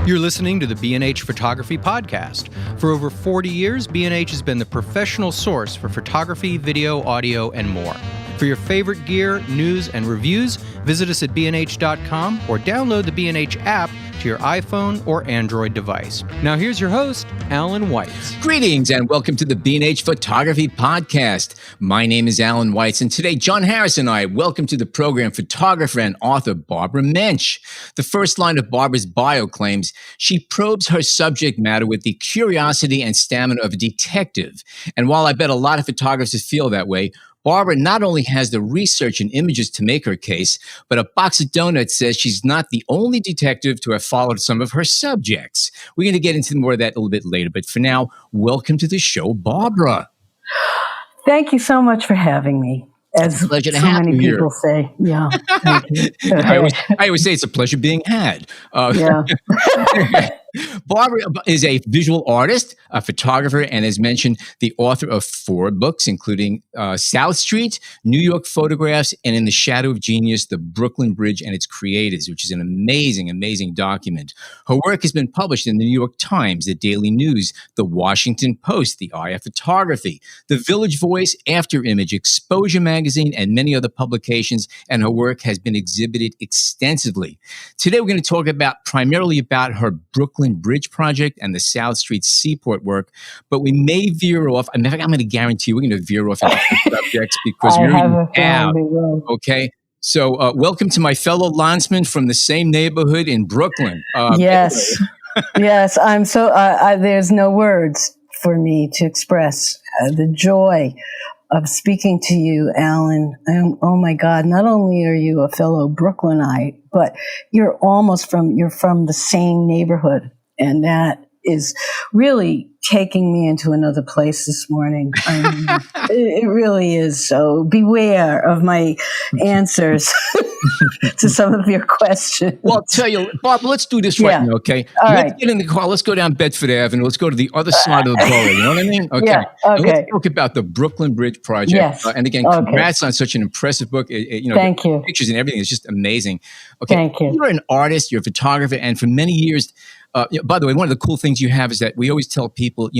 You're listening to the B&H Photography Podcast. For over 40 years, B&H has been the professional source for photography, video, audio, and more. For your favorite gear, news, and reviews, visit us at bnh.com or download the B&H app to your iPhone or Android device. Now here's your host, Alan Weitz. Greetings and welcome to the B&H Photography Podcast. My name is Alan Weitz, and today John Harris and I welcome to the program photographer and author Barbara Mensch. The first line of Barbara's bio claims she probes her subject matter with the curiosity and stamina of a detective. And while I bet a lot of photographers feel that way, Barbara not only has the research and images to make her case, but a box of donuts says she's not the only detective to have followed some of her subjects. We're going to get into more of that a little bit later, but for now, welcome to the show, Barbara. Thank you so much for having me. As it's a pleasure to so have many you people here. Say, yeah. Thank you. I always say it's a pleasure being had. Yeah. Barbara is a visual artist, a photographer, and as mentioned, the author of 4 books, including South Street, New York Photographs, and In the Shadow of Genius, The Brooklyn Bridge and Its Creators, which is an amazing, amazing document. Her work has been published in the New York Times, the Daily News, the Washington Post, the Eye of Photography, the Village Voice, After Image, Exposure Magazine, and many other publications, and her work has been exhibited extensively. Today, we're going to talk primarily about her Brooklyn Bridge project and the South Street Seaport work, but we may veer off. I'm going to guarantee you we're going to veer off into subjects because we're out. Okay, so welcome to my fellow landsman from the same neighborhood in Brooklyn. Yes, yes. I'm so. There's no words for me to express the joy of speaking to you, Alan. Oh my God! Not only are you a fellow Brooklynite, but you're from the same neighborhood, and that is really taking me into another place this morning. It really is. So beware of my answers to some of your questions. Well, I'll tell you, Bob, let's do this right now, okay? Let's get in the car. Let's go down Bedford Avenue. Let's go to the other side of the borough. You know what I mean? Okay. Yeah, okay. Let's talk about the Brooklyn Bridge project. Yes. And again, congrats on such an impressive book. Thank you. Pictures and everything is just amazing. Okay. Thank you. You're an artist. You're a photographer. And for many years, by the way, one of the cool things you have is that we always tell people,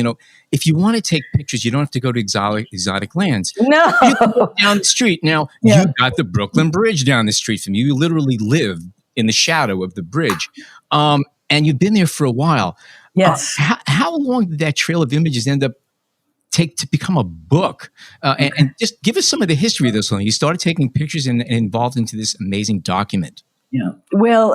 if you want to take pictures, you don't have to go to exotic lands. No. You can go down the street. Now, you got the Brooklyn Bridge down the street from you. You literally live in the shadow of the bridge. And you've been there for a while. Yes. How long did that trail of images take to become a book? And just give us some of the history of this one. You started taking pictures and involved into this amazing document. Yeah. Well,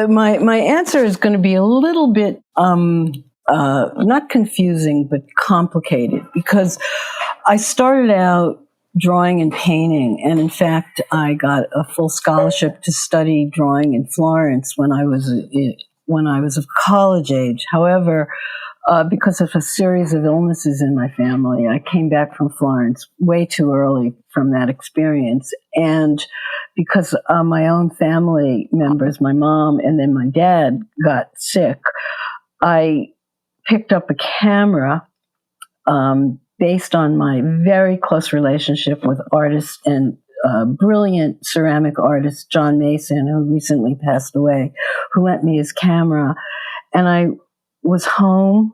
my answer is going to be a little bit not confusing, but complicated, because I started out drawing and painting, and in fact, I got a full scholarship to study drawing in Florence when I was of college age. However, because of a series of illnesses in my family, I came back from Florence way too early from that experience. And because my own family members, my mom and then my dad, got sick, I picked up a camera based on my very close relationship with artist and brilliant ceramic artist John Mason, who recently passed away, who lent me his camera. And I was home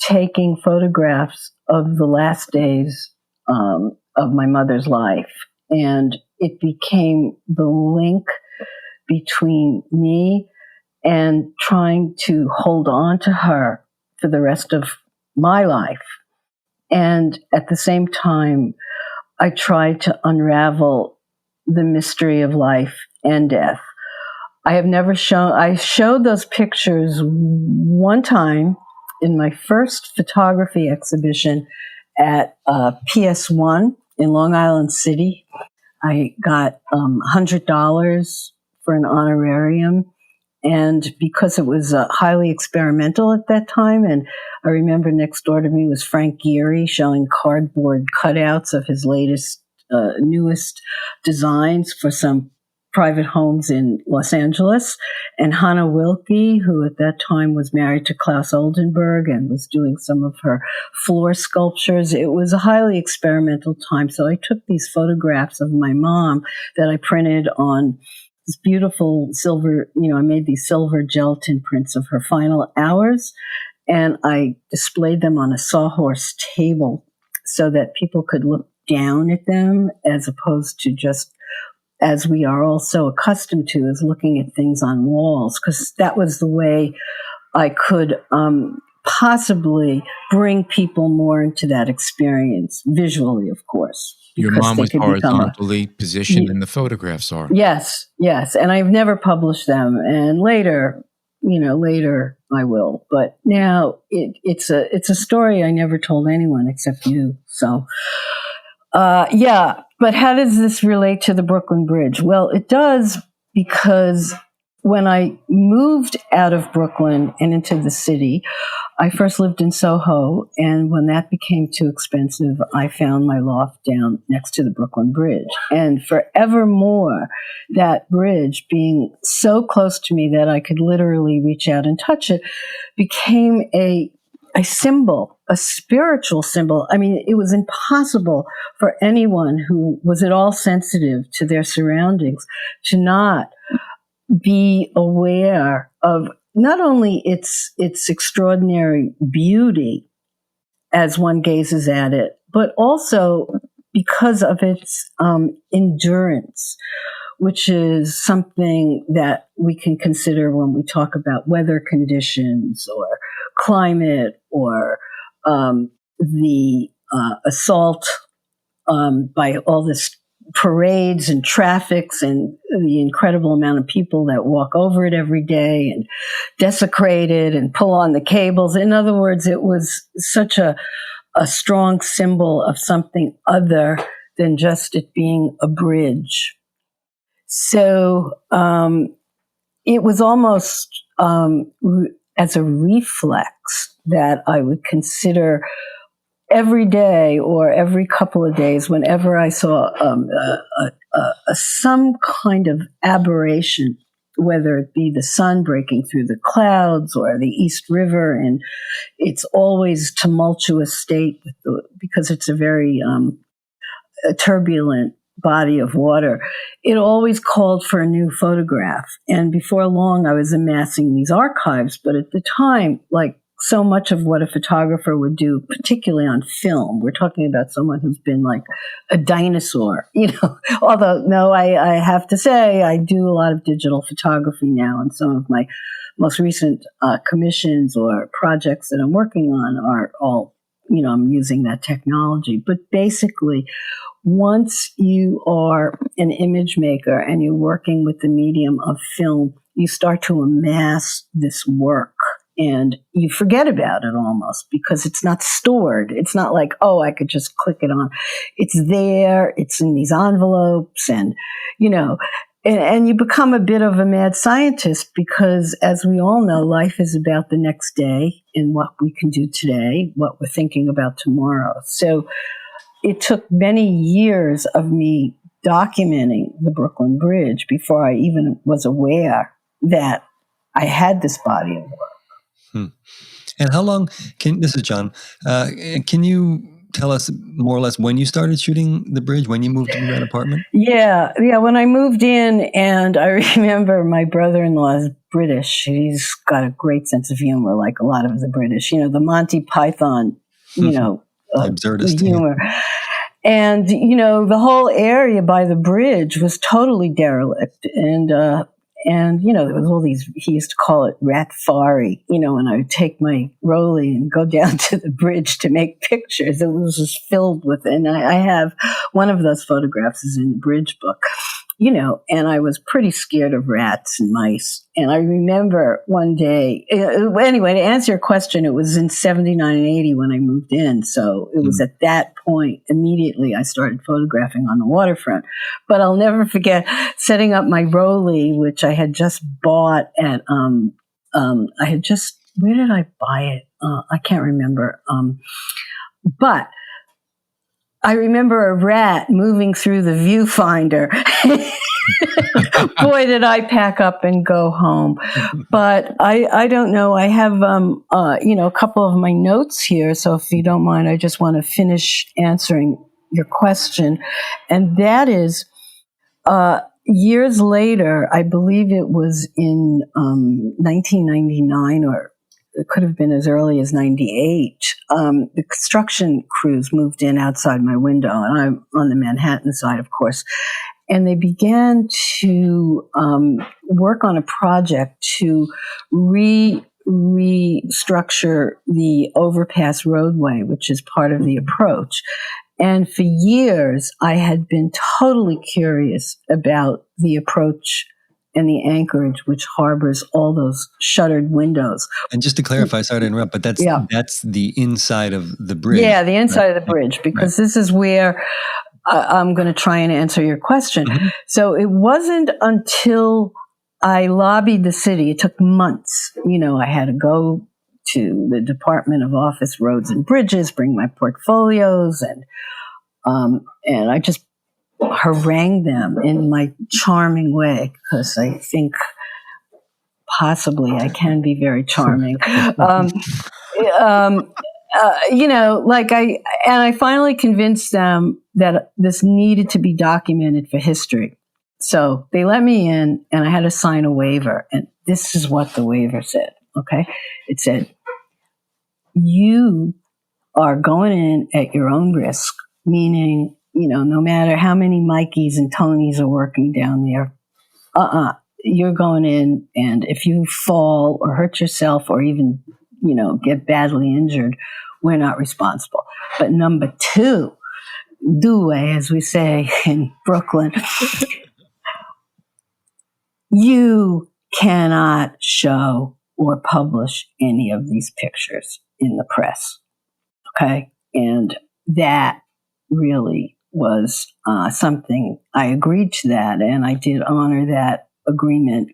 taking photographs of the last days of my mother's life. And it became the link between me and trying to hold on to her for the rest of my life. And at the same time, I tried to unravel the mystery of life and death. I showed those pictures one time in my first photography exhibition at PS1 in Long Island City. I got $100 for an honorarium. And because it was highly experimental at that time, and I remember next door to me was Frank Gehry showing cardboard cutouts of his latest, newest designs for some private homes in Los Angeles, and Hannah Wilke, who at that time was married to Klaus Oldenburg and was doing some of her floor sculptures. It was a highly experimental time. So I took these photographs of my mom that I printed on this beautiful silver, I made these silver gelatin prints of her final hours, and I displayed them on a sawhorse table so that people could look down at them as opposed to just, as we are all so accustomed to, is looking at things on walls, because that was the way I could possibly bring people more into that experience, visually, of course. Your mom was horizontally positioned and the photographs are. Yes. And I've never published them. And later I will. But now it's a story I never told anyone except you. So, yeah. But how does this relate to the Brooklyn Bridge? Well, it does, because when I moved out of Brooklyn and into the city, I first lived in Soho, and when that became too expensive, I found my loft down next to the Brooklyn Bridge. And forevermore, that bridge, being so close to me that I could literally reach out and touch it, became a symbol, a spiritual symbol. I mean, it was impossible for anyone who was at all sensitive to their surroundings to not be aware of not only its extraordinary beauty as one gazes at it, but also because of its endurance, which is something that we can consider when we talk about weather conditions or climate or the assault by all this parades and traffics and the incredible amount of people that walk over it every day and desecrate it and pull on the cables. In other words, it was such a strong symbol of something other than just it being a bridge. So it was almost as a reflex that I would consider every day or every couple of days, whenever I saw some kind of aberration, whether it be the sun breaking through the clouds or the East River, and it's always tumultuous state because it's a very turbulent body of water, it always called for a new photograph. And before long, I was amassing these archives. But at the time, like so much of what a photographer would do, particularly on film, we're talking about someone who's been like a dinosaur, although no, I have to say I do a lot of digital photography now, and some of my most recent commissions or projects that I'm working on are all, I'm using that technology. But basically, once you are an image maker and you're working with the medium of film, you start to amass this work. And you forget about it almost because it's not stored. It's not like, oh, I could just click it on. It's there. It's in these envelopes and you become a bit of a mad scientist because, as we all know, life is about the next day and what we can do today, what we're thinking about tomorrow. So it took many years of me documenting the Brooklyn Bridge before I even was aware that I had this body of work. And how long this is John, can you tell us more or less when you started shooting the bridge, when you moved into that apartment? Yeah. When I moved in, and I remember my brother-in-law is British. He's got a great sense of humor, like a lot of the British, the Monty Python, absurdist humor. And, the whole area by the bridge was totally derelict. And, there was all these, he used to call it Ratfari, and I would take my Rolly and go down to the bridge to make pictures. It was just filled with, and I have one of those photographs is in the bridge book, and I was pretty scared of rats and mice. And I remember one day, anyway, to answer your question, it was in 79 and 80 when I moved in. So it was at that point, immediately I started photographing on the waterfront. But I'll never forget setting up my Rolly, which I had just bought at, where did I buy it? I can't remember. But I remember a rat moving through the viewfinder. Boy, did I pack up and go home. But I don't know. I have, a couple of my notes here. So if you don't mind, I just want to finish answering your question. And that is, years later, I believe it was in 1999, or it could have been as early as 98, the construction crews moved in outside my window, and I'm on the Manhattan side, of course, and they began to work on a project to restructure the overpass roadway, which is part of the approach. And for years, I had been totally curious about the approach and the anchorage, which harbors all those shuttered windows. And just to clarify, sorry to interrupt, but that's the inside of the bridge. Yeah, the inside of the bridge, because this is where I'm going to try and answer your question. Mm-hmm. So it wasn't until I lobbied the city, it took months. I had to go to the Department of Office, Roads and Bridges, bring my portfolios, and I just harangued them in my charming way, because I think possibly I can be very charming. I finally convinced them that this needed to be documented for history. So they let me in, and I had to sign a waiver, and this is what the waiver said. Okay, it said, you are going in at your own risk, meaning, no matter how many Mikeys and Tonys are working down there, you're going in, and if you fall or hurt yourself or even, get badly injured, we're not responsible. But number two, as we say in Brooklyn, you cannot show or publish any of these pictures in the press. Okay. And that really was something I agreed to that, and I did honor that agreement.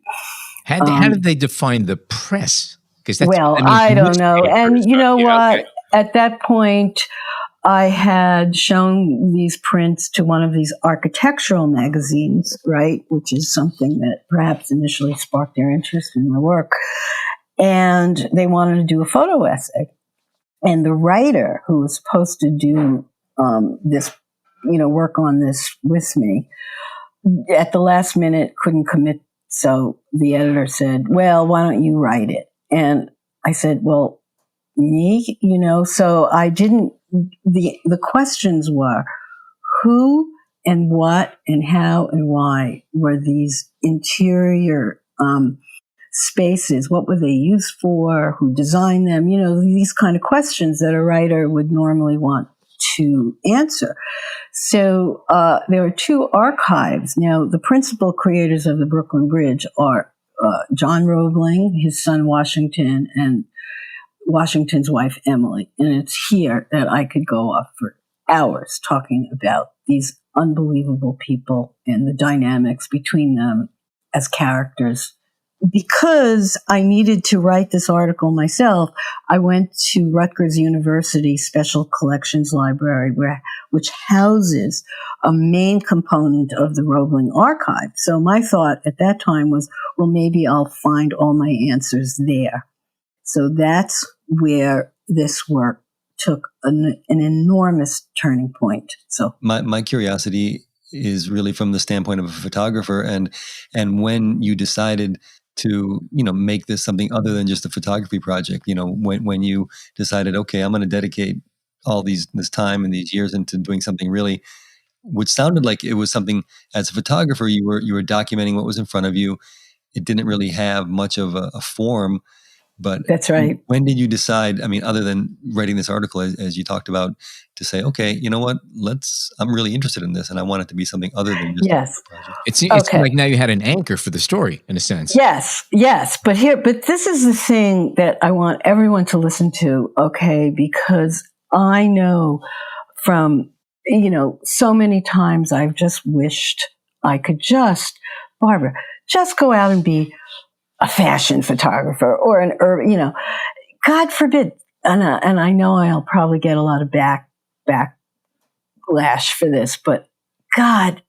How did they define the press? I don't know. And you know what? Okay. At that point, I had shown these prints to one of these architectural magazines, right, which is something that perhaps initially sparked their interest in my work. And they wanted to do a photo essay. And the writer who was supposed to do this, work on this with me, at the last minute couldn't commit. So the editor said, well, why don't you write it? And I said, well, me, so I didn't, the questions were who and what and how and why were these interior spaces? What were they used for? Who designed them? These kind of questions that a writer would normally want to answer. So there are two archives. Now, the principal creators of the Brooklyn Bridge are John Roebling, his son Washington, and Washington's wife Emily. And it's here that I could go off for hours talking about these unbelievable people and the dynamics between them as characters. Because I needed to write this article myself, I went to Rutgers University Special Collections Library, which houses a main component of the Roebling archive. So my thought at that time was, well, maybe I'll find all my answers there. So that's where this work took an enormous turning point. So my curiosity is really from the standpoint of a photographer, and when you decided to make this something other than just a photography project, when you decided, okay, I'm going to dedicate all this time and these years into doing something really, which sounded like it was something, as a photographer, you were documenting what was in front of you. It didn't really have much of a form. But that's right. When did you decide, other than writing this article, as you talked about, to say, okay, you know what, I'm really interested in this, and I want it to be something other than just yes. a project. It's like now you had an anchor for the story, in a sense. Yes. But this is the thing that I want everyone to listen to, okay, because I know from, so many times I've just wished I could Barbara, just go out and be a fashion photographer or an urban, God forbid. And I know I'll probably get a lot of backlash for this, but God,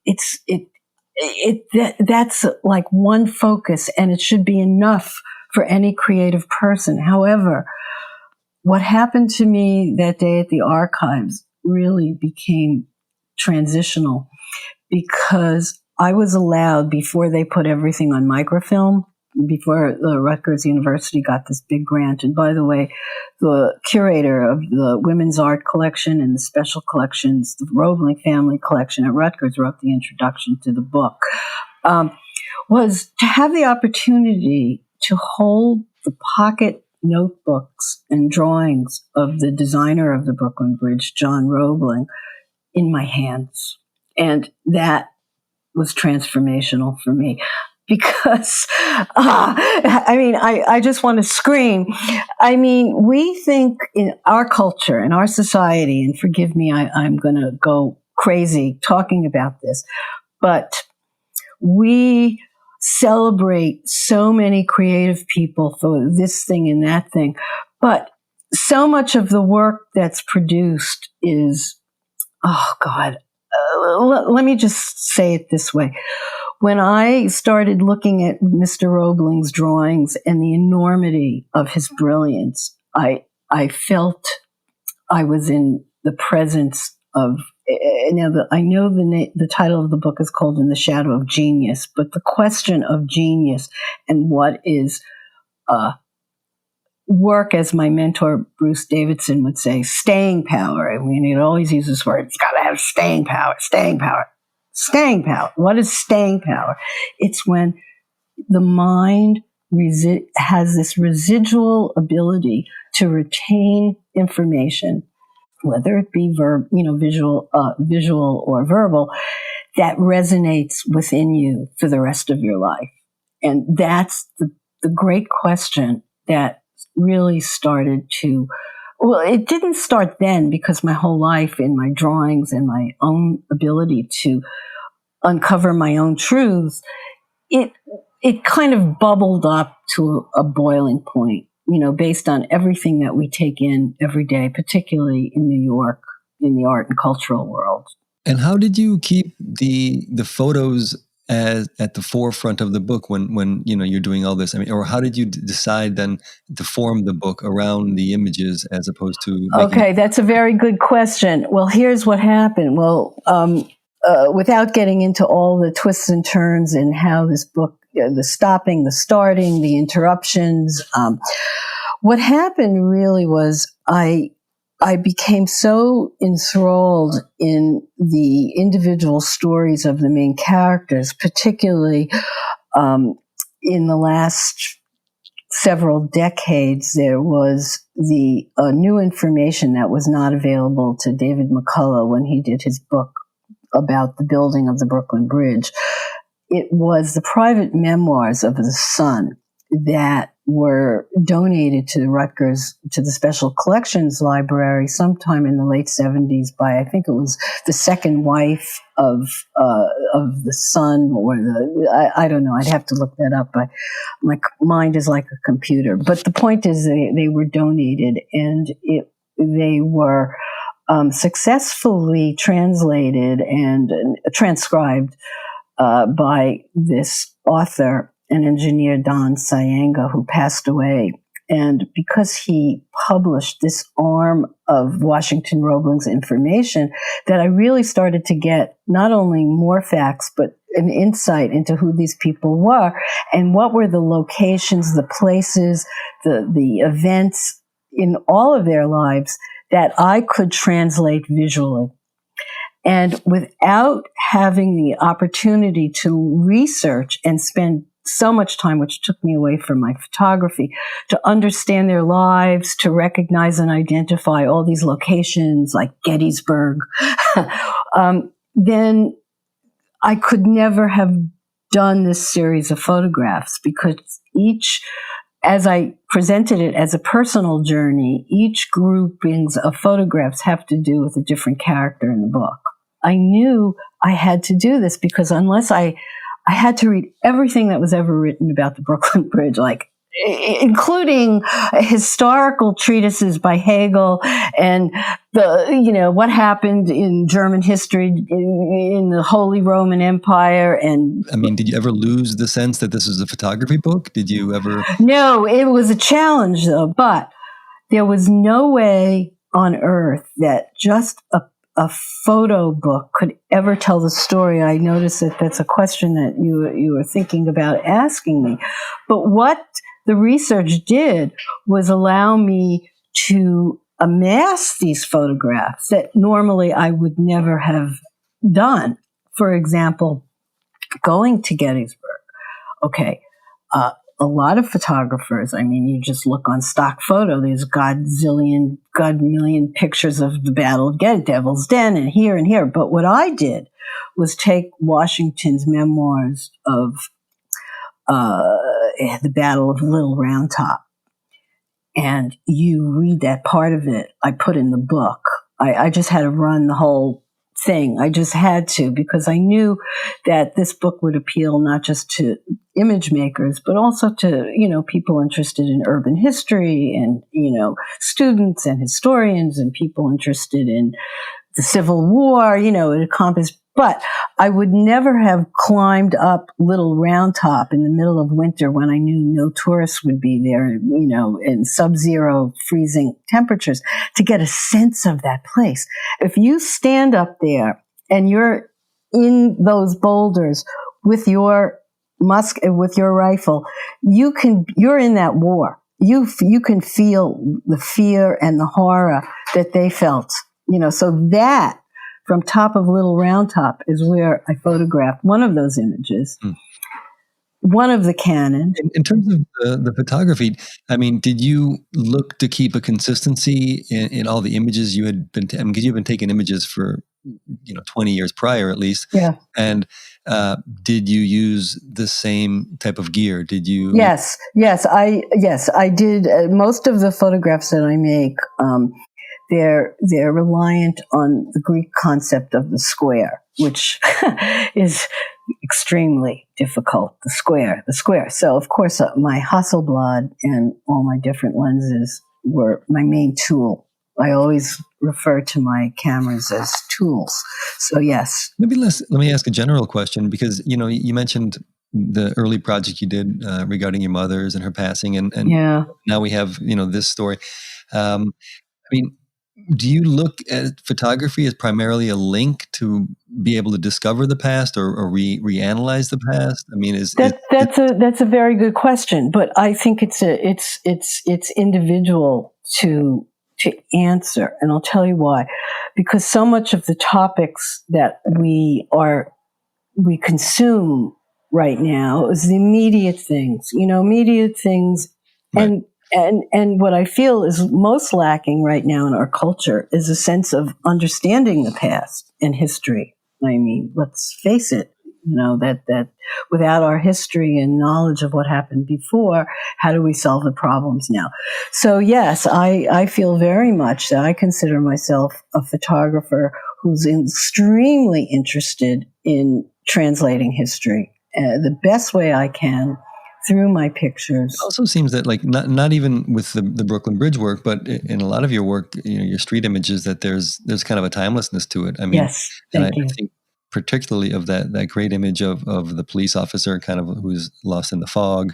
that's like one focus, and it should be enough for any creative person. However, what happened to me that day at the archives really became transitional, because I was allowed, before they put everything on microfilm, before the Rutgers University got this big grant. And by the way, the curator of the women's art collection and the special collections, the Roebling family collection at Rutgers, wrote the introduction to the book, was to have the opportunity to hold the pocket notebooks and drawings of the designer of the Brooklyn Bridge, John Roebling, in my hands. And that was transformational for me. Because, I just want to scream. I mean, we think in our culture, in our society, and forgive me, I'm going to go crazy talking about this, but we celebrate so many creative people for this thing and that thing. But so much of the work that's produced is, oh God, let me just say it this way. When I started looking at Mr. Roebling's drawings and the enormity of his brilliance, I felt I was in the presence of. Now, I know the title of the book is called "In the Shadow of Genius," but the question of genius and what is work, as my mentor Bruce Davidson would say, staying power. I mean, he'd always use this word. It's got to have staying power. Staying power. Staying power. What is staying power? It's when the mind has this residual ability to retain information, whether it be visual or verbal, that resonates within you for the rest of your life. And that's the great question that really started to. Well, it didn't start then, because my whole life in my drawings and my own ability to uncover my own truths, it kind of bubbled up to a boiling point, based on everything that we take in every day, particularly in New York, in the art and cultural world. And how did you keep the photos at the forefront of the book when you're doing all this? I mean, or how did you decide then to form the book around the images as opposed to Okay, that's a very good question. Well, here's what happened. Well, without getting into all the twists and turns and how this book, the stopping, the starting, the interruptions, what happened really was I became so enthralled in the individual stories of the main characters, particularly in the last several decades. There was the new information that was not available to David McCullough when he did his book about the building of the Brooklyn Bridge. It was the private memoirs of the son that were donated to Rutgers, to the Special Collections Library sometime in the late 70s by, I think it was the second wife of the son, or I don't know, I'd have to look that up. My mind is like a computer. But the point is they were donated, and they were successfully translated and transcribed by this author and engineer, Don Sayanga, who passed away. And because he published this arm of Washington Roebling's information, that I really started to get not only more facts, but an insight into who these people were and what were the locations, the places, the events in all of their lives that I could translate visually. And without having the opportunity to research and spend so much time, which took me away from my photography, to understand their lives, to recognize and identify all these locations like Gettysburg, then I could never have done this series of photographs, because each, as I presented it as a personal journey, each groupings of photographs have to do with a different character in the book. I knew I had to do this because unless I had to read everything that was ever written about the Brooklyn Bridge, like including historical treatises by Hegel and what happened in German history in the Holy Roman Empire. And I mean, did you ever lose the sense that this was a photography book? Did you ever? No, it was a challenge though, but there was no way on earth that just a photo book could ever tell the story. I noticed that that's a question that you were thinking about asking me. But what the research did was allow me to amass these photographs that normally I would never have done. For example, going to Gettysburg. Okay. A lot of photographers, I mean, you just look on stock photo, there's God million pictures of the Battle of Devil's Den and here. But what I did was take Washington's memoirs of the Battle of Little Round Top, and you read that part of it I put in the book. I just had to run the whole thing. I just had to, because I knew that this book would appeal not just to image makers, but also to, people interested in urban history and, students and historians and people interested in the Civil War, it encompassed. But I would never have climbed up Little Round Top in the middle of winter when I knew no tourists would be there, in sub-zero freezing temperatures, to get a sense of that place. If you stand up there and you're in those boulders with your with your rifle, you're in that war. You can feel the fear and the horror that they felt, so that from top of Little Round Top is where I photographed one of those images, one of the cannon. In terms of the photography, I mean, did you look to keep a consistency in all the images you had been, because you've been taking images for, 20 years prior at least. Yeah. And did you use the same type of gear? Did you? Yes, I did. Most of the photographs that I make, they're reliant on the Greek concept of the square, which is extremely difficult. The square. So of course, my Hasselblad and all my different lenses were my main tool. I always refer to my cameras as tools. So yes. Maybe let me ask a general question, because you mentioned the early project you did regarding your mother's and her passing, and yeah. Now we have this story. I mean, do you look at photography as primarily a link to be able to discover the past or reanalyze the past? I mean, that's a very good question, but I think it's individual to answer, and I'll tell you why. Because so much of the topics that we consume right now is the immediate things, right. And what I feel is most lacking right now in our culture is a sense of understanding the past and history. I mean, let's face it, that without our history and knowledge of what happened before, how do we solve the problems now? So yes, I feel very much that I consider myself a photographer who's extremely interested in translating history the best way I can through my pictures. It also seems that, like, not even with the Brooklyn Bridge work, but in a lot of your work, your street images, that there's kind of a timelessness to it. I mean, yes, thank you. I think particularly of that great image of the police officer kind of who's lost in the fog.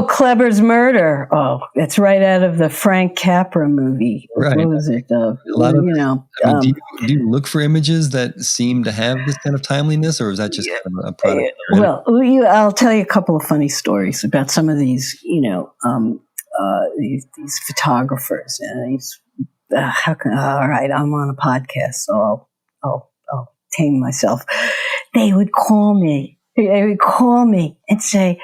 Kleber's murder. Oh, it's right out of the Frank Capra movie. Right. What was it? A lot of, do you look for images that seem to have this kind of timeliness, or is that just kind of a product? Well, I'll tell you a couple of funny stories about some of these, these photographers and these. All right, I'm on a podcast, so I'll tame myself. They would call me. And say,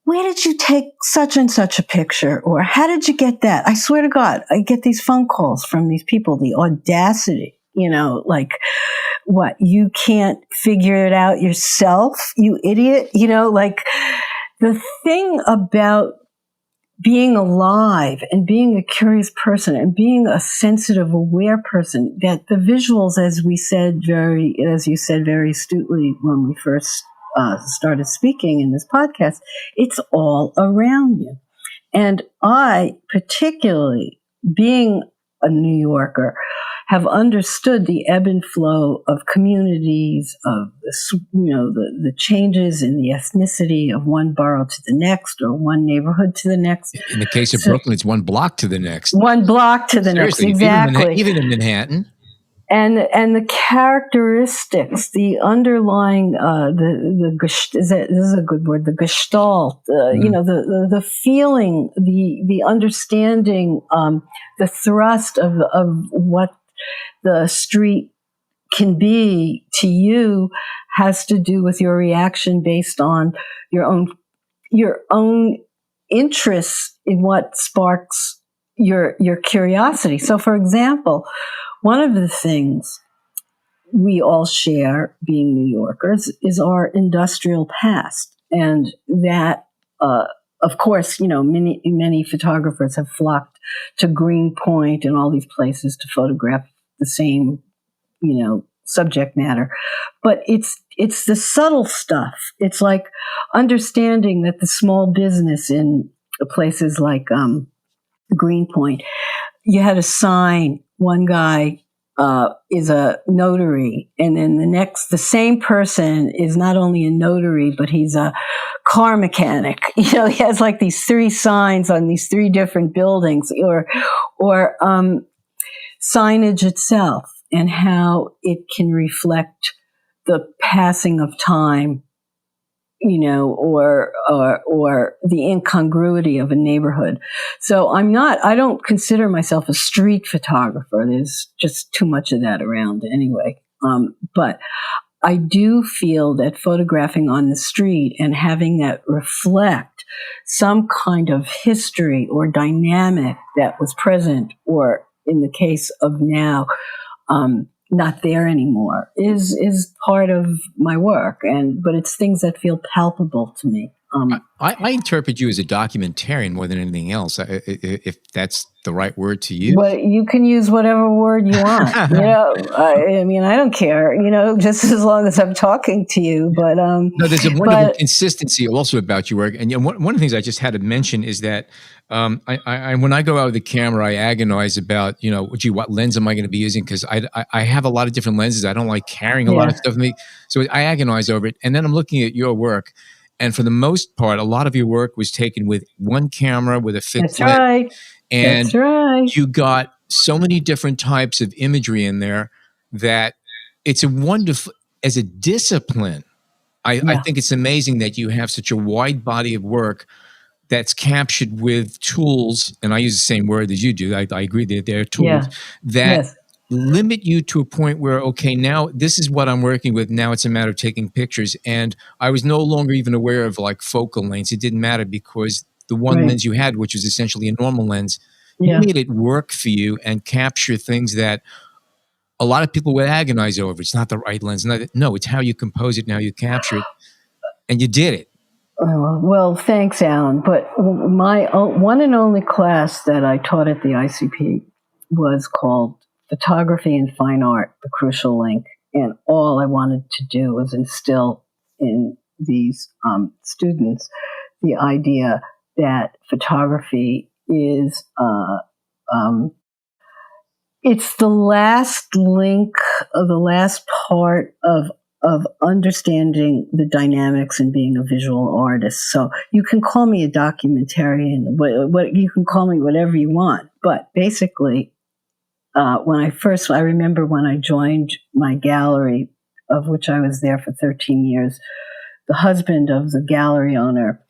"Where did you take such and such a picture?" Or "How did you get that?" I swear to God, I get these phone calls from these people, the audacity, like, what, you can't figure it out yourself, you idiot? Like, the thing about being alive and being a curious person and being a sensitive, aware person, that the visuals, as you said very astutely when we first started speaking in this podcast, it's all around you. And I, particularly being a New Yorker, have understood the ebb and flow of communities, of the changes in the ethnicity of one borough to the next, or one neighborhood to the next. In the case of Brooklyn, it's one block to the next. One block to the next, Seriously, exactly. Even in Manhattan. and the characteristics, the underlying, this is a good word, the gestalt, the feeling, the understanding, the thrust of what the street can be to you has to do with your reaction based on your own interests in what sparks your curiosity. So, for example, one of the things we all share, being New Yorkers, is our industrial past, and that, of course, many photographers have flocked to Greenpoint and all these places to photograph the same, subject matter. But it's the subtle stuff. It's like understanding that the small business in places like Greenpoint, you had a sign. One guy is a notary, and then the same person is not only a notary, but he's a car mechanic. He has like these 3 signs on these 3 different buildings, or signage itself, and how it can reflect the passing of time, or the incongruity of a neighborhood. So I don't consider myself a street photographer. There's just too much of that around anyway. But I do feel that photographing on the street and having that reflect some kind of history or dynamic that was present, or in the case of now, not there anymore, is part of my work, but it's things that feel palpable to me. I interpret you as a documentarian more than anything else, if that's the right word to use. Well, you can use whatever word you want. I don't care. Just as long as I'm talking to you. But no, there's a wonderful consistency also about your work. And one of the things I just had to mention is that I when I go out with the camera, I agonize about what lens am I going to be using, because I have a lot of different lenses. I don't like carrying a lot of stuff with me, so I agonize over it. And then I'm looking at your work. And for the most part, a lot of your work was taken with one camera with a fixed lens. Right. And That's right. You got so many different types of imagery in there that it's a wonderful, as a discipline, I think it's amazing that you have such a wide body of work that's captured with tools, and I use the same word as you do. I agree that there are tools that limit you to a point where, okay, now this is what I'm working with. Now it's a matter of taking pictures. And I was no longer even aware of like focal lengths. It didn't matter, because the one lens you had, which was essentially a normal lens, you made it work for you and capture things that a lot of people would agonize over. It's not the right lens. No, it's how you compose it, and how you capture it. And you did it. Well, thanks, Alan. But my one and only class that I taught at the ICP was called Photography and Fine Art, The Crucial Link. And all I wanted to do was instill in these students the idea that photography is it's the last link, the last part of understanding the dynamics and being a visual artist. So you can call me a documentarian, what you can call me whatever you want. But basically, I remember when I joined my gallery, of which I was there for 13 years, the husband of the gallery owner,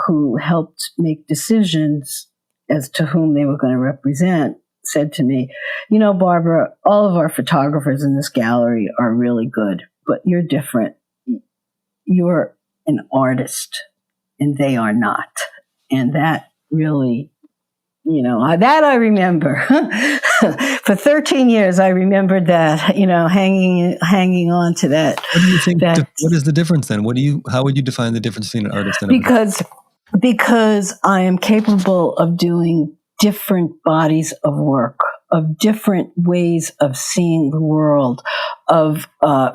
who helped make decisions as to whom they were going to represent, said to me, Barbara, all of our photographers in this gallery are really good, but you're different. You're an artist, and they are not. And that really, that I remember. For 13 years, I remembered that, hanging on to that. What do you think? What is the difference then? How would you define the difference between an artist and a because I am capable of doing different bodies of work, of different ways of seeing the world, of,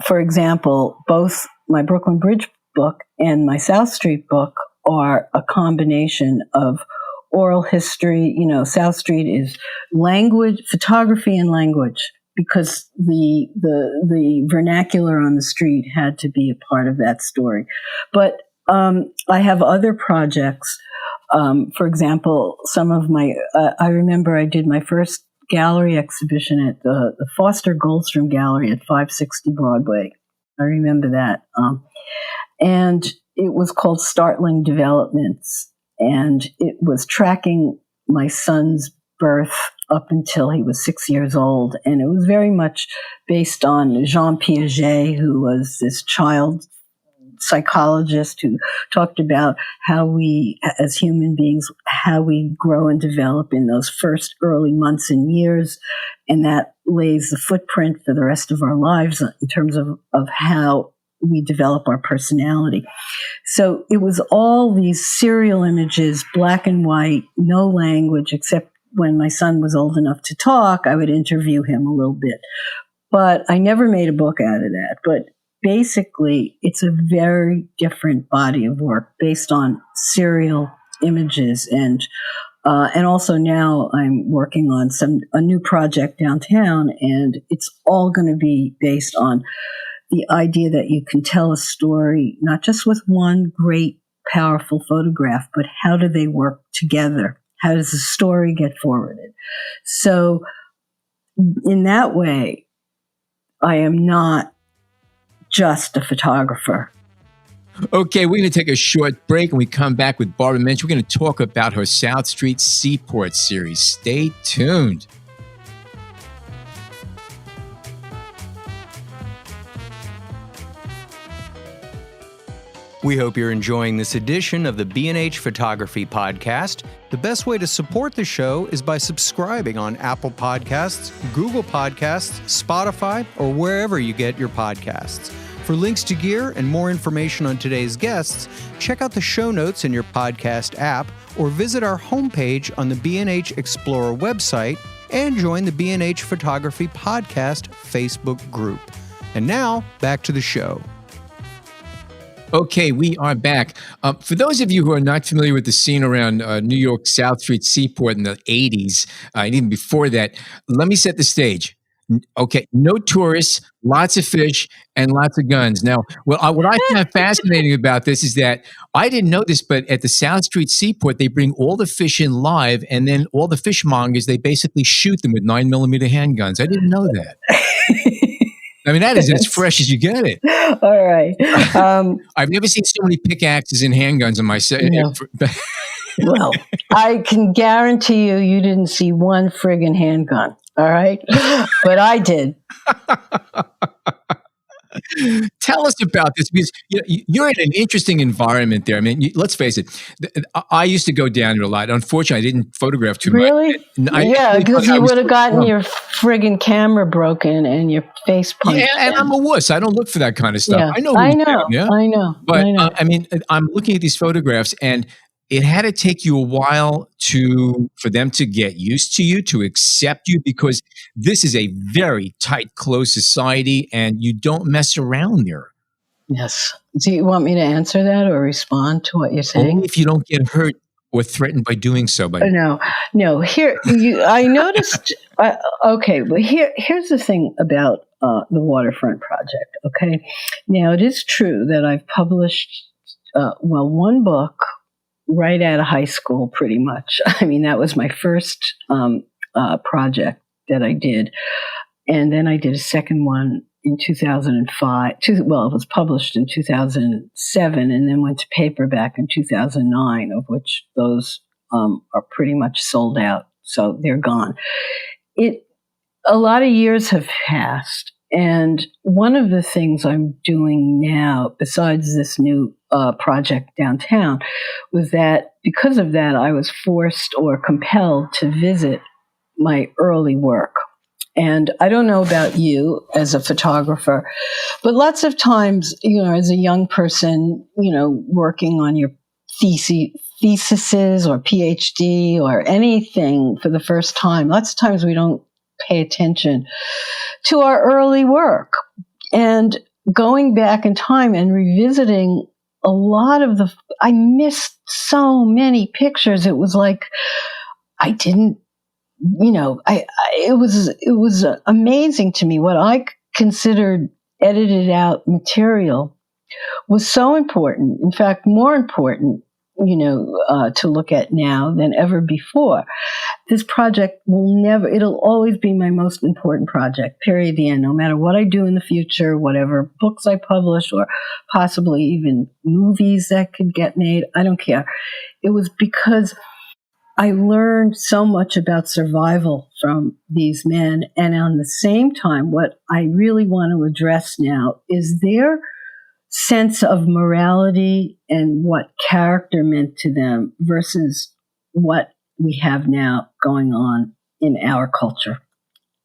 for example, both my Brooklyn Bridge book and my South Street book are a combination of oral history. South Street is language, photography and language, because the vernacular on the street had to be a part of that story. But I have other projects. For example, some of my, I remember I did my first gallery exhibition at the Foster Goldstrom Gallery at 560 Broadway. I remember that. And it was called Startling Developments. And it was tracking my son's birth up until he was 6 years old. And it was very much based on Jean Piaget, who was this child psychologist who talked about how we, as human beings, how we grow and develop in those first early months and years. And that lays the footprint for the rest of our lives in terms of how we develop our personality. So it was all these serial images, black and white, no language, except when my son was old enough to talk, I would interview him a little bit. But I never made a book out of that. But basically, it's a very different body of work based on serial images. And also now I'm working on a new project downtown, and it's all going to be based on the idea that you can tell a story, not just with one great, powerful photograph, but how do they work together? How does the story get forwarded? So in that way, I am not just a photographer. Okay, we're going to take a short break, and we come back with Barbara Mensch. We're going to talk about her South Street Seaport series. Stay tuned. We hope you're enjoying this edition of the B&H Photography Podcast. The best way to support the show is by subscribing on Apple Podcasts, Google Podcasts, Spotify, or wherever you get your podcasts. For links to gear and more information on today's guests, check out the show notes in your podcast app or visit our homepage on the B&H Explorer website and join the B&H Photography Podcast Facebook group. And now, back to the show. Okay, we are back. For those of you who are not familiar with the scene around New York South Street Seaport in the 80s, and even before that, let me set the stage. Okay, no tourists, lots of fish, and lots of guns. Now, what I find fascinating about this is that I didn't know this, but at the South Street Seaport, they bring all the fish in live, and then all the fishmongers, they basically shoot them with 9mm handguns. I didn't know that. I mean, that is as fresh as you get it. All right. I've never seen so many pickaxes and handguns on my set. No. Well, I can guarantee you didn't see one friggin' handgun. All right. But I did. Tell us about this, because you're in an interesting environment there. I mean, let's face it. I used to go down there a lot. Unfortunately, I didn't photograph too much. Really? Yeah, because you would have gotten your friggin' camera broken and your face punched. Yeah, and I'm a wuss. I don't look for that kind of stuff. Yeah. I know. I know. But I mean, I'm looking at these photographs, and it had to take you a while for them to get used to you, to accept you, because this is a very tight, close society, and you don't mess around there. Yes. Do you want me to answer that or respond to what you're saying? Only if you don't get hurt or threatened by doing so. No. Here, I noticed. Okay, but here's the thing about the Waterfront Project. Okay, now it is true that I've published one book right out of high school, pretty much. I mean, that was my first project that I did. And then I did a second one in 2005. It was published in 2007 and then went to paperback in 2009, of which those are pretty much sold out. So they're gone. A lot of years have passed. And one of the things I'm doing now, besides this new project downtown, was that because of that, I was forced or compelled to visit my early work. And I don't know about you as a photographer, but lots of times, as a young person, working on your theses or PhD or anything for the first time, lots of times we don't pay attention to our early work. And going back in time and revisiting a lot of I missed so many pictures. It was like I didn't, it was amazing to me what I considered edited out material was so important. In fact, more important to look at now than ever before. This project it'll always be my most important project, period, the end, no matter what I do in the future, whatever books I publish, or possibly even movies that could get made. I don't care. It was because I learned so much about survival from these men. And on the same time, what I really want to address now is their sense of morality and what character meant to them versus what we have now going on in our culture,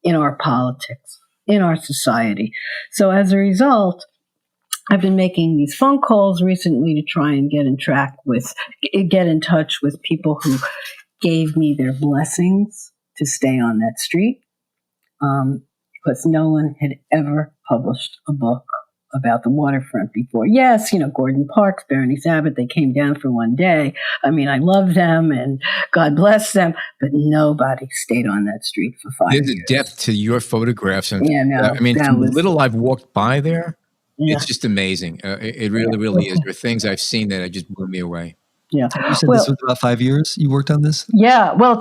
in our politics, in our society. So as a result, I've been making these phone calls recently to try and get in touch with people who gave me their blessings to stay on that street, because no one had ever published a book about the waterfront before. Yes, Gordon Parks, Berenice Abbott, they came down for one day. I mean, I love them and God bless them, but nobody stayed on that street for 5 years. There's a depth to your photographs. And Yeah, no, I mean, from the little I've walked by there, yeah. it's just amazing. It really is. There are things I've seen that just blew me away. Yeah. You said this was about 5 years you worked on this? Yeah. Well,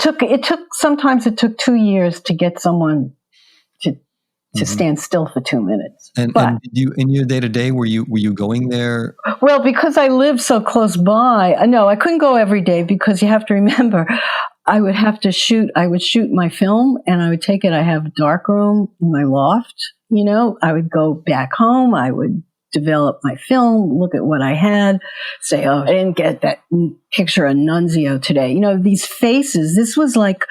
sometimes it took 2 years to get someone to stand still for 2 minutes. And did you, in your day-to-day, were you going there? Well, because I live so close by, no, I couldn't go every day, because you have to remember, I would shoot my film and I would take it. I have a dark room in my loft, I would go back home. I would develop my film, look at what I had, say, oh, I didn't get that picture of Nunzio today. These faces, this was like,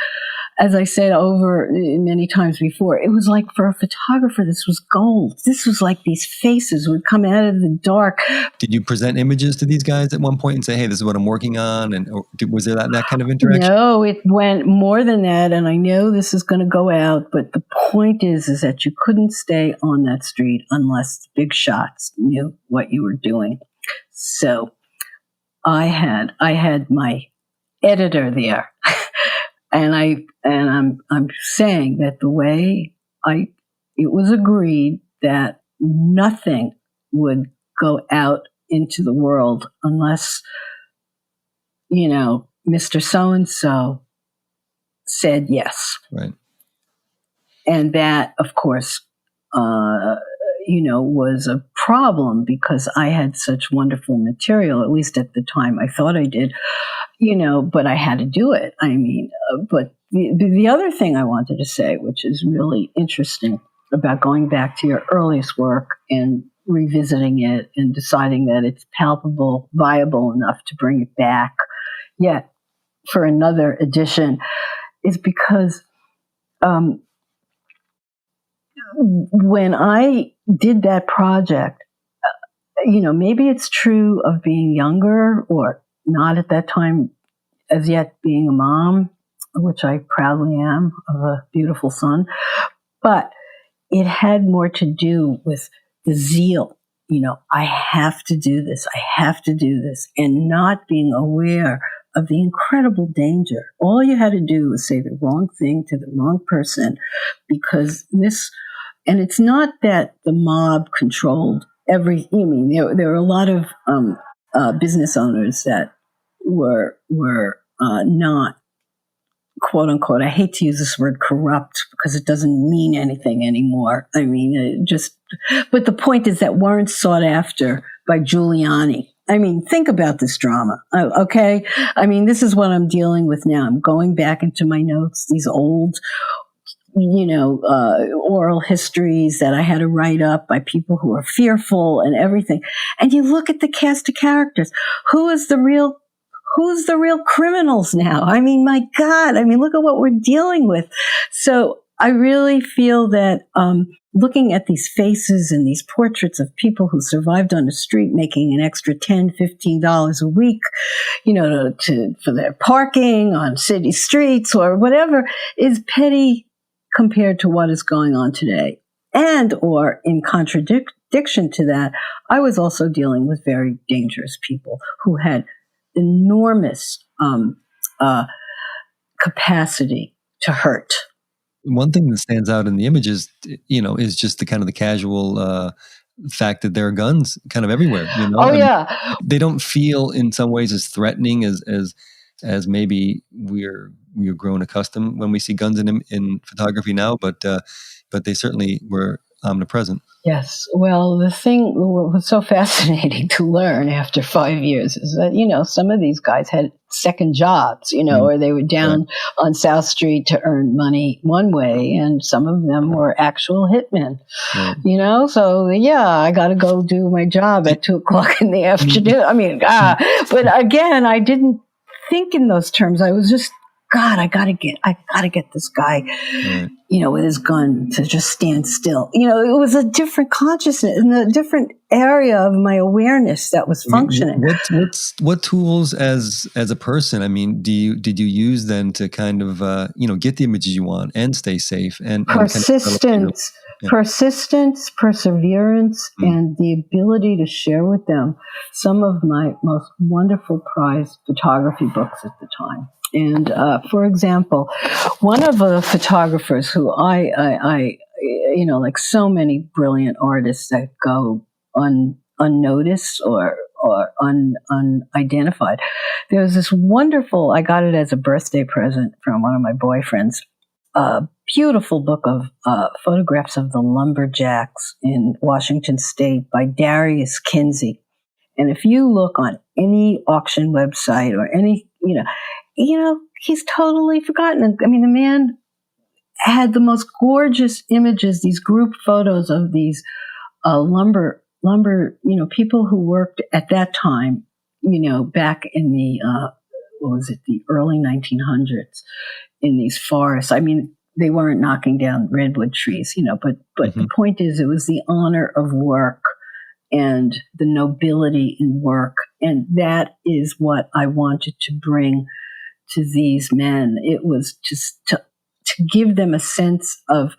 as I said over many times before, it was like, for a photographer, this was gold. This was like these faces would come out of the dark. Did you present images to these guys at one point and say, hey, this is what I'm working on? And was there that kind of interaction? No, it went more than that. And I know this is going to go out, but the point is that you couldn't stay on that street unless the big shots knew what you were doing. So I had my editor there. And I'm saying that the way it was agreed that nothing would go out into the world unless, Mr. So-and-so said yes. Right. And that, of course, was a problem, because I had such wonderful material, at least at the time I thought I did, but I had to do it. I mean, but the other thing I wanted to say, which is really interesting about going back to your earliest work and revisiting it and deciding that it's palpable, viable enough to bring it back yet for another edition, is because when I did that project, maybe it's true of being younger or not at that time as yet being a mom, which I proudly am, of a beautiful son, but it had more to do with the zeal. I have to do this. I have to do this. And not being aware of the incredible danger. All you had to do was say the wrong thing to the wrong person, because and it's not that the mob controlled everything. There were a lot of business owners that were not, quote unquote, I hate to use this word corrupt because it doesn't mean anything anymore. I mean, but the point is that weren't sought after by Giuliani. I mean, think about this drama, okay? I mean, this is what I'm dealing with now. I'm going back into my notes, these old, oral histories that I had to write up by people who are fearful and everything. And you look at the cast of characters. Who's the real criminals now? I mean, my God, look at what we're dealing with. So I really feel that looking at these faces and these portraits of people who survived on the street making an extra $10, $15 a week, for their parking on city streets or whatever, is petty compared to what is going on today. And, or in contradiction to that, I was also dealing with very dangerous people who had enormous capacity to hurt. One thing that stands out in the images, is just the kind of the casual fact that there are guns kind of everywhere. Oh, yeah. They don't feel in some ways as threatening as maybe we're grown accustomed when we see guns in photography now, but they certainly were omnipresent. Yes. Well, what was so fascinating to learn after 5 years is that, some of these guys had second jobs, or they were down on South Street to earn money one way, and some of them were actual hitmen, so I got to go do my job at 2:00 in the afternoon. I mean, but again, I didn't think in those terms. I was just, God, I gotta get this guy, with his gun to just stand still. It was a different consciousness and a different area of my awareness that was functioning. What tools as a person? I mean, did you use then to kind of get the images you want and stay safe and persistence, perseverance, and the ability to share with them some of my most wonderful prized photography books at the time. And for example, one of the photographers who I like so many brilliant artists that go unnoticed or unidentified. There was this wonderful, I got it as a birthday present from one of my boyfriends, a beautiful book of photographs of the lumberjacks in Washington State by Darius Kinsey. And if you look on any auction website or any, he's totally forgotten. I mean, the man had the most gorgeous images, these group photos of these lumber, people who worked at that time, back in the, the early 1900s in these forests. I mean, they weren't knocking down redwood trees, but the point is, it was the honor of work and the nobility in work. And that is what I wanted to bring to these men. It was just to give them a sense of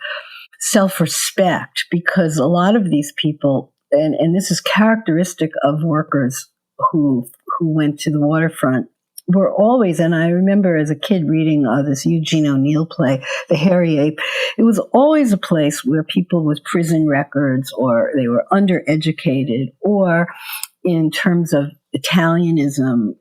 self-respect, because a lot of these people, and this is characteristic of workers who went to the waterfront, were always, and I remember as a kid reading this Eugene O'Neill play, The Hairy Ape, it was always a place where people with prison records, or they were undereducated, or in terms of Italianism,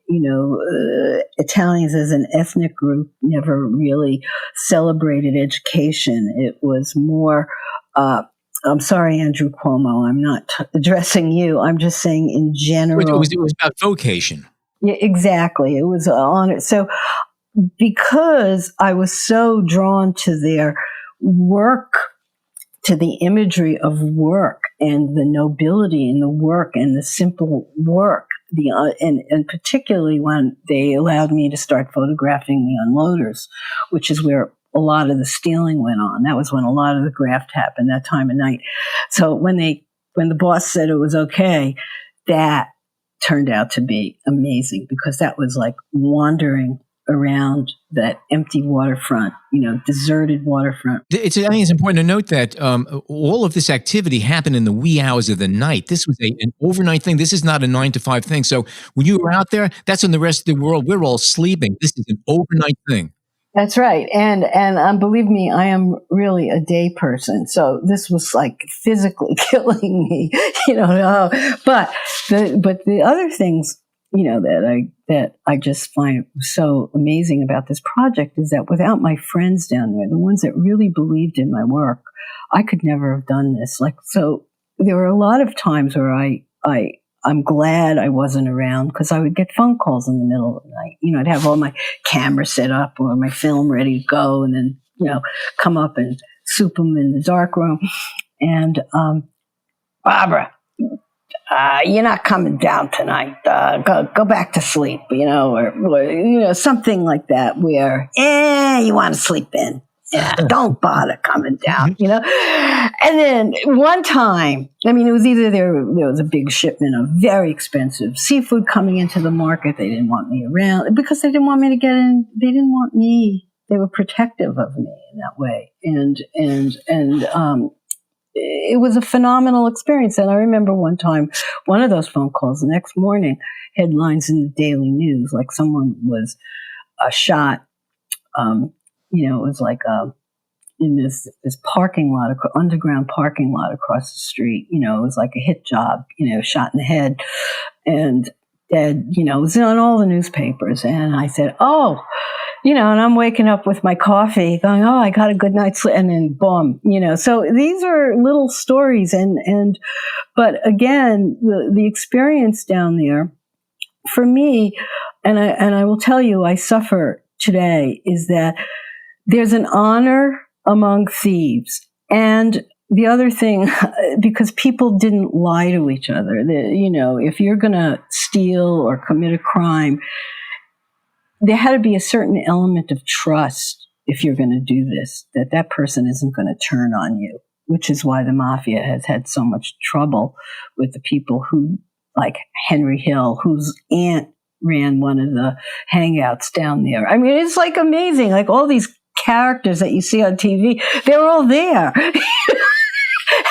Italians as an ethnic group never really celebrated education. It was more, I'm sorry, Andrew Cuomo, I'm not addressing you. I'm just saying in general. It was about vocation. Yeah, exactly. It was on it. So because I was so drawn to their work, to the imagery of work and the nobility in the work and the simple work, and particularly when they allowed me to start photographing the unloaders, which is where a lot of the stealing went on. That was when a lot of the graft happened that time of night. So when the boss said it was okay, that turned out to be amazing, because that was like wandering around that empty waterfront, deserted waterfront. I think it's important to note that all of this activity happened in the wee hours of the night. This was an overnight thing. This is not a 9 to 5 thing. So when you were out there, that's when the rest of the world, we're all sleeping. This is an overnight thing. That's right. And believe me, I am really a day person. So this was like physically killing me, but the other things, that I just find so amazing about this project is that without my friends down there, the ones that really believed in my work, I could never have done this. So there were a lot of times where I'm glad I wasn't around, because I would get phone calls in the middle of the night. I'd have all my camera set up or my film ready to go, and then, come up and soup them in the dark room. And, Barbara, you're not coming down tonight. Go back to sleep, or something like that, where, you want to sleep in. Yeah, don't bother coming down, And then one time, it was either there was a big shipment of very expensive seafood coming into the market. They didn't want me around because they didn't want me to get in. They didn't want me. They were protective of me in that way. And it was a phenomenal experience. And I remember one time, one of those phone calls, the next morning, headlines in the Daily News, like someone was shot. It was like in this parking lot, underground parking lot across the street. You know, it was like a hit job, you know, shot in the head. And Dad, you know, it was on all the newspapers. And I said, oh, you know, and I'm waking up with my coffee going, oh, I got a good night's sleep. And then boom, you know, so these are little stories. But again, the experience down there for me, and I will tell you, I suffer today, is that there's an honor among thieves. And the other thing, because people didn't lie to each other, you know, if you're going to steal or commit a crime, there had to be a certain element of trust if you're going to do this, that person isn't going to turn on you, which is why the mafia has had so much trouble with the people who, like Henry Hill, whose aunt ran one of the hangouts down there. I mean, it's like amazing. Like all these characters that you see on TV, they're all there.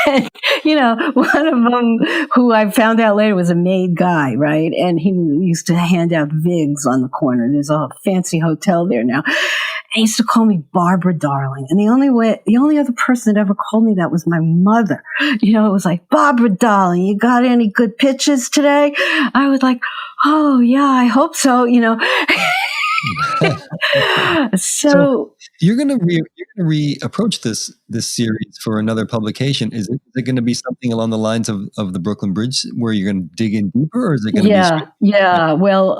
And, you know, one of them who I found out later was a made guy, right? And he used to hand out Vigs on the corner. There's a fancy hotel there now. And he used to call me Barbara Darling. And the only other person that ever called me that was my mother. You know, it was like, Barbara Darling, you got any good pitches today? I was like, oh, yeah, I hope so, you know. So you're going to reapproach this series for another publication. Is it going to be something along the lines of the Brooklyn Bridge, where you're going to dig in deeper, or is it going to be? Yeah. Well,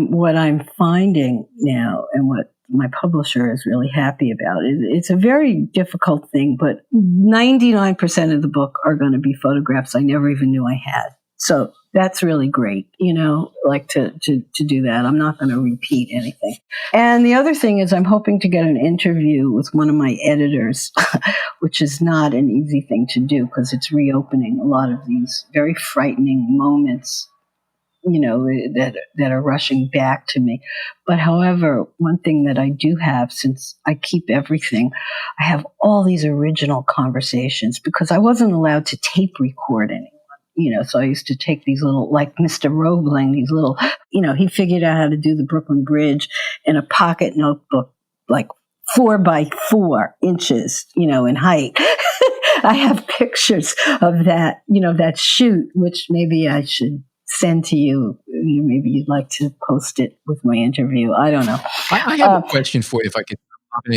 what I'm finding now, and what my publisher is really happy about, it's a very difficult thing, but 99% of the book are going to be photographs I never even knew I had. So that's really great, you know, like to do that. I'm not going to repeat anything. And the other thing is I'm hoping to get an interview with one of my editors, which is not an easy thing to do because it's reopening a lot of these very frightening moments, you know, that are rushing back to me. But however, one thing that I do have, since I keep everything, I have all these original conversations because I wasn't allowed to tape record anything. You know, so I used to take these little, like Mr. Roebling, these little, you know, he figured out how to do the Brooklyn Bridge in a pocket notebook, like 4 by 4 inches, you know, in height. I have pictures of that, you know, that shoot, which maybe I should send to you. Maybe you'd like to post it with my interview. I don't know. I have a question for you, if I could.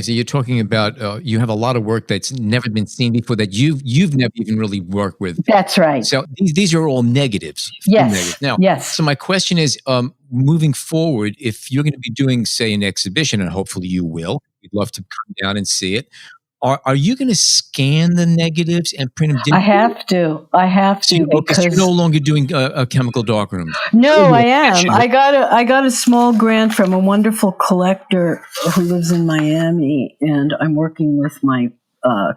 So you're talking about you have a lot of work that's never been seen before, that you've never even really worked with. That's right. So these are all negatives. Yes. Now, yes. So my question is, moving forward, if you're going to be doing, say, an exhibition, and hopefully you will, we'd love to come down and see it. Are you going to scan the negatives and print them digitally? I have to because you're no longer doing a chemical darkroom. No, I am. I got a small grant from a wonderful collector who lives in Miami, and I'm working with my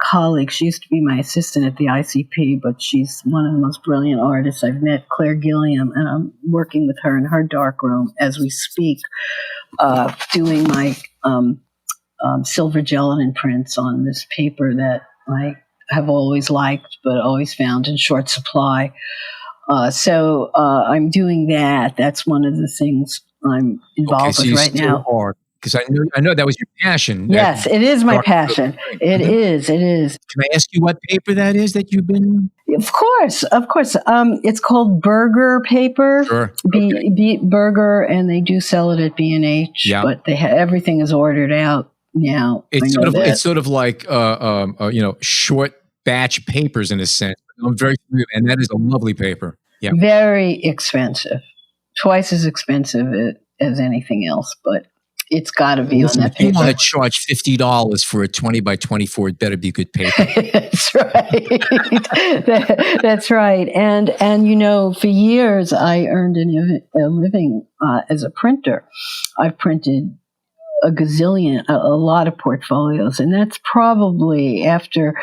colleague. She used to be my assistant at the ICP, but she's one of the most brilliant artists I've met, Claire Gilliam, and I'm working with her in her darkroom as we speak, doing my silver gelatin prints on this paper that I have always liked, but always found in short supply. So I'm doing that. That's one of the things I'm involved with right now. Because I know that was your passion. Yes, it is my passion. It is. Can I ask you what paper that is that you've been? Of course. It's called Burger paper. Sure. Burger, and they do sell it at B&H. Yeah. But everything is ordered out now. It's sort of like you know, short batch papers in a sense. I'm very familiar, and that is a lovely paper. Yeah. Very expensive, twice as expensive as anything else, but it's got to be on that paper. If you want to charge $50 for a 20 by 24, it better be good paper. That's right. That's right. And you know, for years I earned a living as a printer. I've printed a lot of portfolios, and that's probably after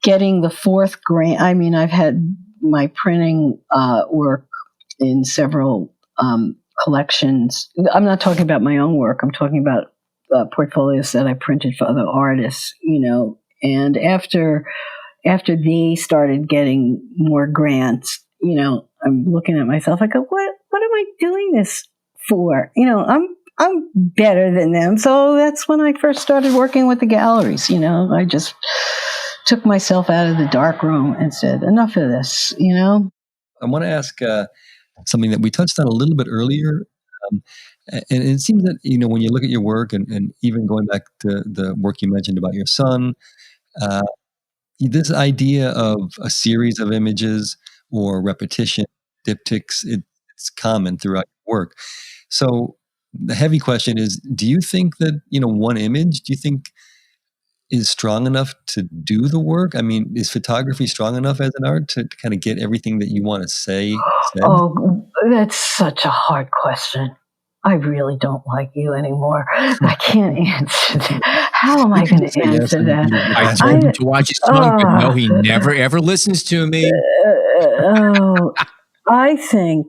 getting the 4th grant. I mean, I've had my printing work in several collections. I'm not talking about my own work. I'm talking about portfolios that I printed for other artists, you know. And after they started getting more grants, you know, I'm looking at myself. I go, what am I doing this for? You know, I'm better than them. So that's when I first started working with the galleries. I just took myself out of the dark room and said, enough of this, I want to ask something that we touched on a little bit earlier. Um, and it seems that, when you look at your work and even going back to the work you mentioned about your son, this idea of a series of images or repetition, diptychs, it's common throughout your work. So the heavy question is, do you think that, one image, do you think is strong enough to do the work? I mean, is photography strong enough as an art to kind of get everything that you want to say said? Oh, that's such a hard question. I really don't like you anymore. I can't answer that. How am I going to answer that? I told him to watch his tongue, but no, he never ever listens to me. I think,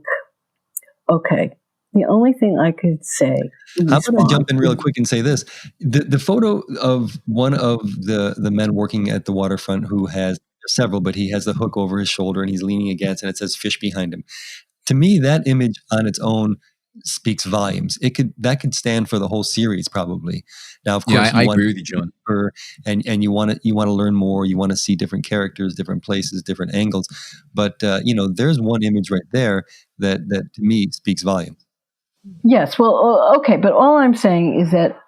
okay, the only thing I could say. How about I jump in real quick and say this? The photo of one of the men working at the waterfront who has several, but he has the hook over his shoulder and he's leaning against, and it says fish behind him. To me, that image on its own speaks volumes. That could stand for the whole series, probably. Now, of course, I agree with you, John. And you want to learn more. You want to see different characters, different places, different angles. But there's one image right there that to me speaks volumes. Yes, well, okay, but all I'm saying is that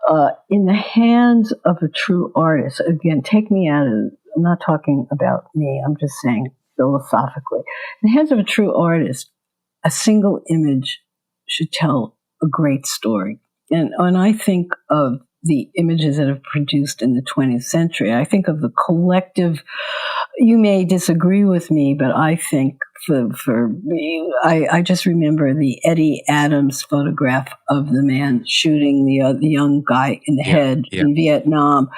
in the hands of a true artist, again, take me out of. I'm not talking about me. I'm just saying philosophically, in the hands of a true artist, a single image should tell a great story. And when I think of the images that have produced in the 20th century, I think of the collective. You may disagree with me, but I think I just remember the Eddie Adams photograph of the man shooting the young guy in the head in Vietnam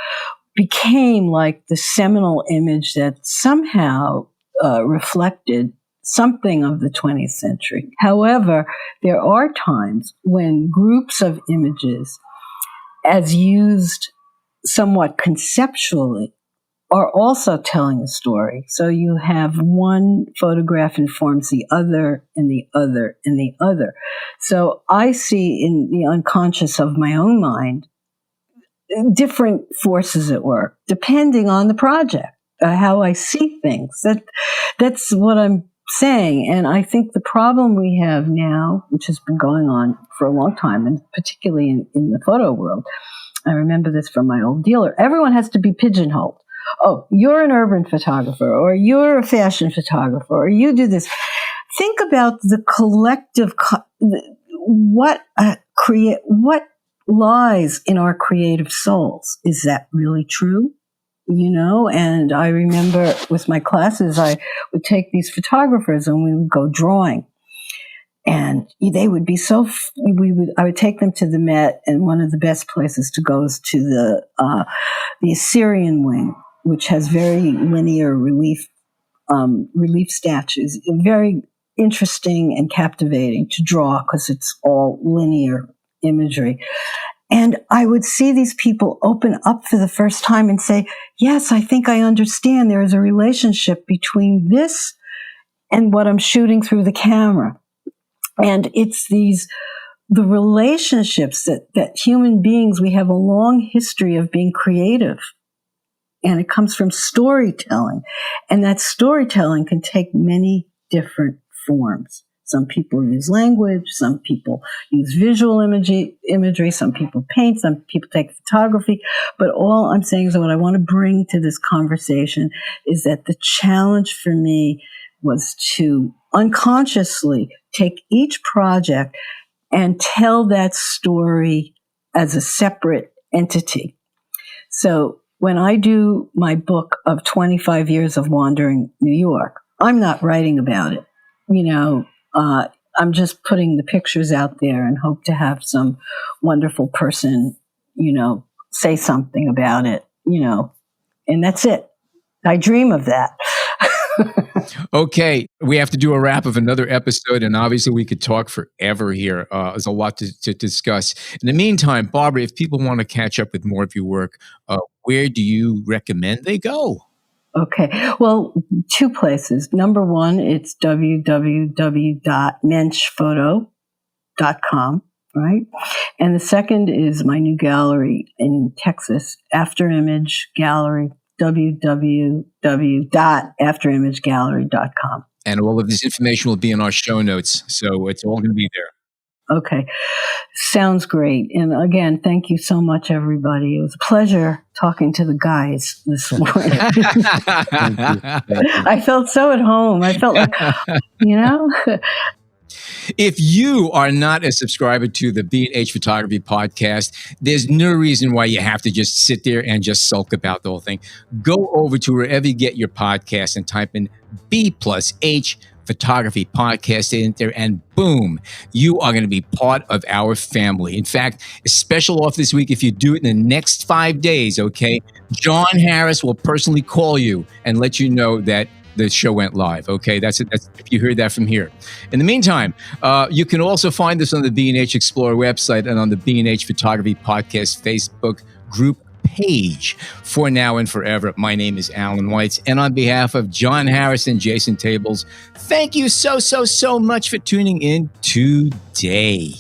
became like the seminal image that somehow reflected something of the 20th century. However, there are times when groups of images, as used somewhat conceptually, are also telling a story. So you have one photograph informs the other and the other and the other. So I see in the unconscious of my own mind different forces at work, depending on the project, how I see things. That's what I'm saying. And I think the problem we have now, which has been going on for a long time, and particularly in the photo world, I remember this from my old dealer, everyone has to be pigeonholed. Oh, you're an urban photographer, or you're a fashion photographer, or you do this. Think about the collective, what lies in our creative souls. Is that really true? And I remember with my classes, I would take these photographers and we would go drawing. And they would be I would take them to the Met, and one of the best places to go is to the Assyrian wing, which has very linear relief statues, very interesting and captivating to draw because it's all linear imagery. And I would see these people open up for the first time and say, yes, I think I understand. There is a relationship between this and what I'm shooting through the camera. And it's the relationships that human beings, we have a long history of being creative. And it comes from storytelling. And that storytelling can take many different forms. Some people use language, some people use visual imagery, some people paint, some people take photography. But all I'm saying is that what I want to bring to this conversation is that the challenge for me was to unconsciously take each project and tell that story as a separate entity. So when I do my book of 25 years of wandering New York, I'm not writing about it. I'm just putting the pictures out there and hope to have some wonderful person, say something about it, and that's it. I dream of that. Okay, we have to do a wrap of another episode, and obviously we could talk forever here. There's a lot to discuss. In the meantime, Barbara, if people want to catch up with more of your work, where do you recommend they go? Okay, well, two places. Number one, it's www.menschphoto.com. right? And the second is my new gallery in Texas, After Image Gallery, www.afterimagegallery.com. And all of this information will be in our show notes, so it's all going to be there. Okay. Sounds great. And again, thank you so much, everybody. It was a pleasure talking to the guys this morning. I felt so at home. I felt like, If you are not a subscriber to the B&H Photography Podcast, there's no reason why you have to just sit there and just sulk about the whole thing. Go over to wherever you get your podcast and type in B+H Photography Podcast in there, and boom, you are going to be part of our family. In fact, a special offer this week, if you do it in the next 5 days, okay, John Harris will personally call you and let you know that the show went live. Okay, that's it. That's if you heard that from here. In the meantime, you can also find us on the B&H Explorer website and on the B&H Photography Podcast Facebook group page. For now and forever, my name is Alan Weitz, and on behalf of John Harris and Jason Tables, thank you so much for tuning in today.